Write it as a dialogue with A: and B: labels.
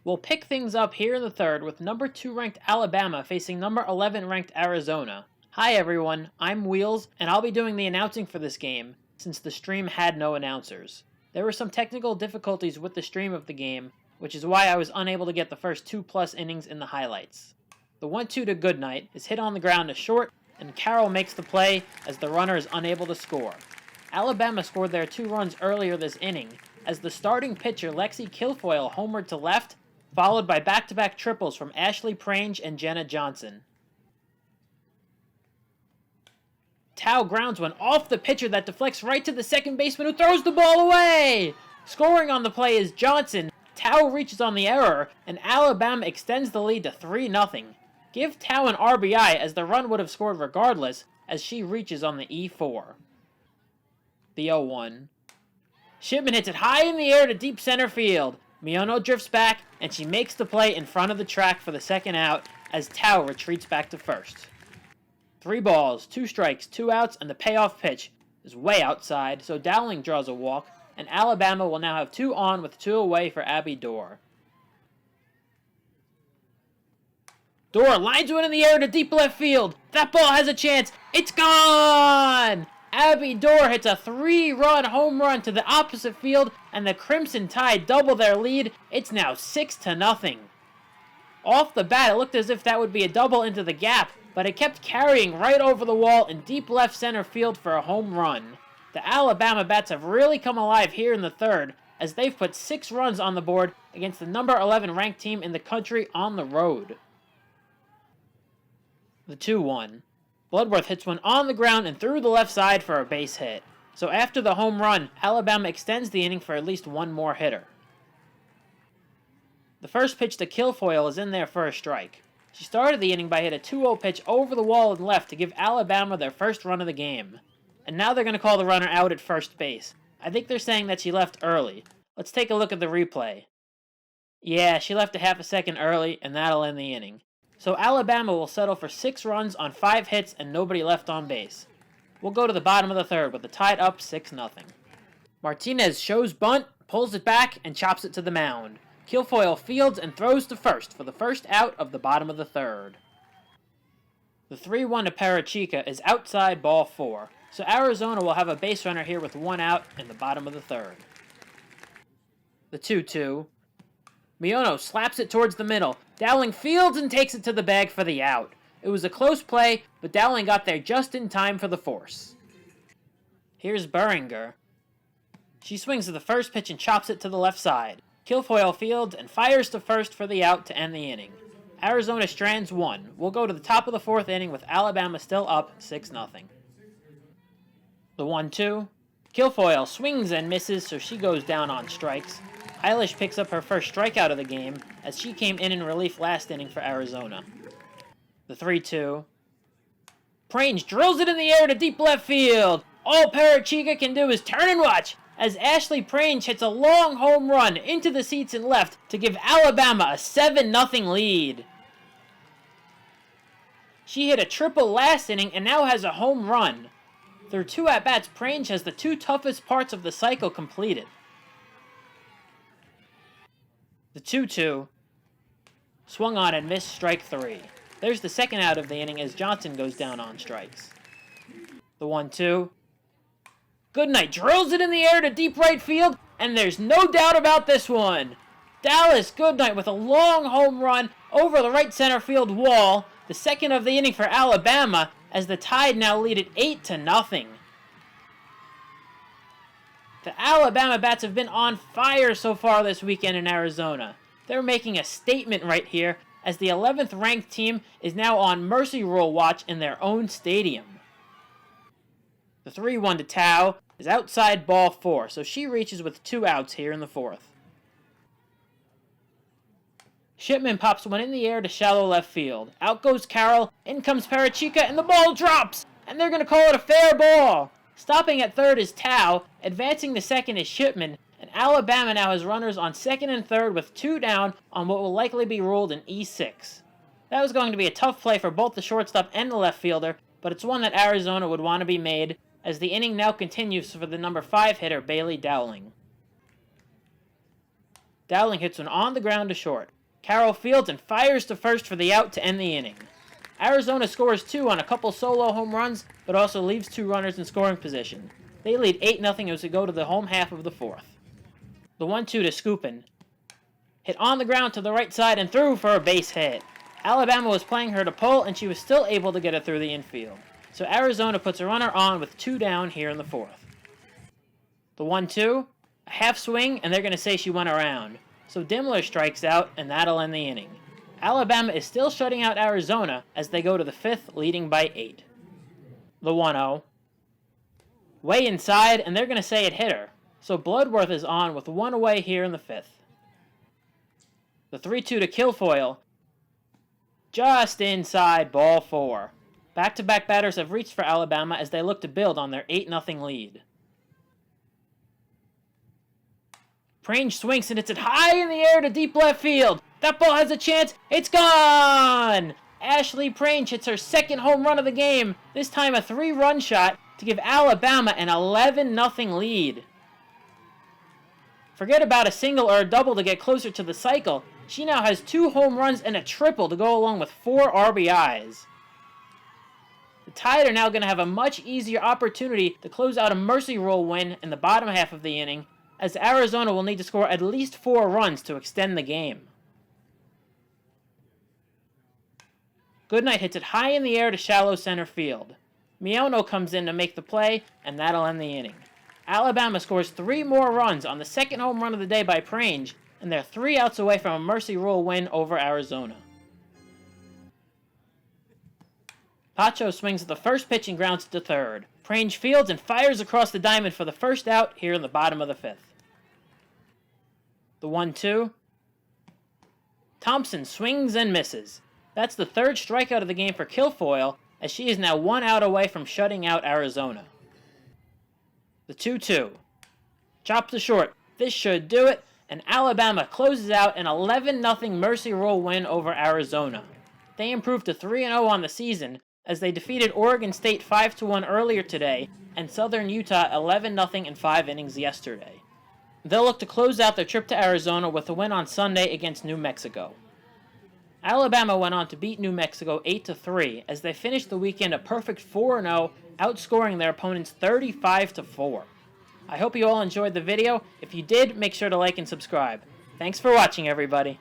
A: We'll pick things up here in the third with number 2 ranked Alabama facing number 11 ranked Arizona. Hi everyone, I'm Wheels, and I'll be doing the announcing for this game, since the stream had no announcers. There were some technical difficulties with the stream of the game, which is why I was unable to get the first 2+ innings in the highlights. The 1-2 to Goodnight is hit on the ground to short, and Carroll makes the play as the runner is unable to score. Alabama scored their 2 runs earlier this inning, as the starting pitcher Lexi Kilfoyle homered to left, followed by back-to-back triples from Ashley Prange and Jenna Johnson. Tao grounds one off the pitcher that deflects right to the second baseman who throws the ball away! Scoring on the play is Johnson. Tao reaches on the error, and Alabama extends the lead to 3-0. Give Tao an RBI as the run would have scored regardless, as she reaches on the E4. The 0-1. Shipman hits it high in the air to deep center field. Miono drifts back, and she makes the play in front of the track for the second out as Tao retreats back to first. 3 balls, 2 strikes, 2 outs, and the payoff pitch is way outside, so Dowling draws a walk, and Alabama will now have 2 on with 2 away for Abby Dorr. Dorr lines one in the air to deep left field. That ball has a chance. It's gone! Abby Dorr hits a 3-run home run to the opposite field, and the Crimson Tide double their lead. It's now 6-0. Off the bat, it looked as if that would be a double into the gap, but it kept carrying right over the wall in deep left center field for a home run. The Alabama bats have really come alive here in the third, as they've put 6 runs on the board against the number 11 ranked team in the country on the road. The 2-1. Bloodworth hits one on the ground and through the left side for a base hit. So after the home run, Alabama extends the inning for at least 1 more hitter. The first pitch to Kilfoyle is in there for a strike. She started the inning by hitting a 2-0 pitch over the wall and left to give Alabama their first run of the game. And now they're going to call the runner out at first base. I think they're saying that she left early. Let's take a look at the replay. Yeah, she left a half a second early, and that'll end the inning. So Alabama will settle for 6 runs on 5 hits and nobody left on base. We'll go to the bottom of the third with the tied up 6-0. Martinez shows bunt, pulls it back, and chops it to the mound. Kilfoyle fields and throws to first for the first out of the bottom of the third. The 3-1 to Parachica is outside ball 4, so Arizona will have a base runner here with 1 out in the bottom of the third. The 2-2. Miono slaps it towards the middle. Dowling fields and takes it to the bag for the out. It was a close play, but Dowling got there just in time for the force. Here's Beringer. She swings to the first pitch and chops it to the left side. Kilfoyle fields and fires to first for the out to end the inning. Arizona strands 1. We'll go to the top of the 4th inning with Alabama still up 6-0. The 1-2. Kilfoyle swings and misses, so she goes down on strikes. Eilish picks up her first strikeout of the game, as she came in relief last inning for Arizona. The 3-2. Prange drills it in the air to deep left field. All Parachica can do is turn and watch, as Ashley Prange hits a long home run into the seats and left to give Alabama a 7-0 lead. She hit a triple last inning and now has a home run. Through 2 at-bats, Prange has the 2 toughest parts of the cycle completed. The 2-2. Swung on and missed strike 3. There's the second out of the inning as Johnson goes down on strikes. The 1-2. Goodnight drills it in the air to deep right field, and there's no doubt about this one. Dallas Goodnight with a long home run over the right center field wall, the second of the inning for Alabama, as the Tide now lead at 8-0. The Alabama bats have been on fire so far this weekend in Arizona. They're making a statement right here, as the 11th ranked team is now on mercy rule watch in their own stadium. The 3-1 to Tao is outside ball 4, so she reaches with 2 outs here in the 4th. Shipman pops one in the air to shallow left field. Out goes Carroll, in comes Parachica, and the ball drops! And they're going to call it a fair ball! Stopping at third is Tao, advancing to second is Shipman, and Alabama now has runners on second and third with 2 down on what will likely be ruled an E6. That was going to be a tough play for both the shortstop and the left fielder, but it's one that Arizona would want to be made, as the inning now continues for the number 5 hitter, Bailey Dowling. Dowling hits one on the ground to short. Carroll fields and fires to first for the out to end the inning. Arizona scores 2 on a couple solo home runs, but also leaves 2 runners in scoring position. They lead 8-0 as we go to the home half of the 4th. The 1-2 to Skupin. Hit on the ground to the right side and through for a base hit. Alabama was playing her to pull, and she was still able to get it through the infield. So Arizona puts a runner on with 2 down here in the 4th. The 1-2, a half swing, and they're going to say she went around. So Dimmler strikes out, and that'll end the inning. Alabama is still shutting out Arizona as they go to the 5th, leading by 8. The 1-0. Way inside, and they're going to say it hit her. So Bloodworth is on with 1 away here in the 5th. The 3-2 to Kilfoyle. Just inside, ball 4. Back-to-back batters have reached for Alabama as they look to build on their 8-0 lead. Prange swings and hits it high in the air to deep left field. That ball has a chance. It's gone! Ashley Prange hits her 2nd home run of the game, this time a 3-run shot to give Alabama an 11-0 lead. Forget about a single or a double to get closer to the cycle. She now has 2 home runs and a triple to go along with 4 RBIs. The Tide are now going to have a much easier opportunity to close out a mercy rule win in the bottom half of the inning, as Arizona will need to score at least 4 runs to extend the game. Goodnight hits it high in the air to shallow center field. Miono comes in to make the play, and that'll end the inning. Alabama scores 3 more runs on the 2nd home run of the day by Prange, and they're 3 outs away from a mercy rule win over Arizona. Pacho swings at the first pitch and grounds to third. Prange fields and fires across the diamond for the first out here in the bottom of the 5th. The 1-2. Thompson swings and misses. That's the 3rd strikeout of the game for Kilfoyle, as she is now 1 out away from shutting out Arizona. The 2-2. Chop to short. This should do it, and Alabama closes out an 11-0 mercy rule win over Arizona. They improved to 3-0 on the season, as they defeated Oregon State 5-1 earlier today, and Southern Utah 11-0 in 5 innings yesterday. They'll look to close out their trip to Arizona with a win on Sunday against New Mexico. Alabama went on to beat New Mexico 8-3, as they finished the weekend a perfect 4-0, outscoring their opponents 35-4. I hope you all enjoyed the video. If you did, make sure to like and subscribe. Thanks for watching, everybody.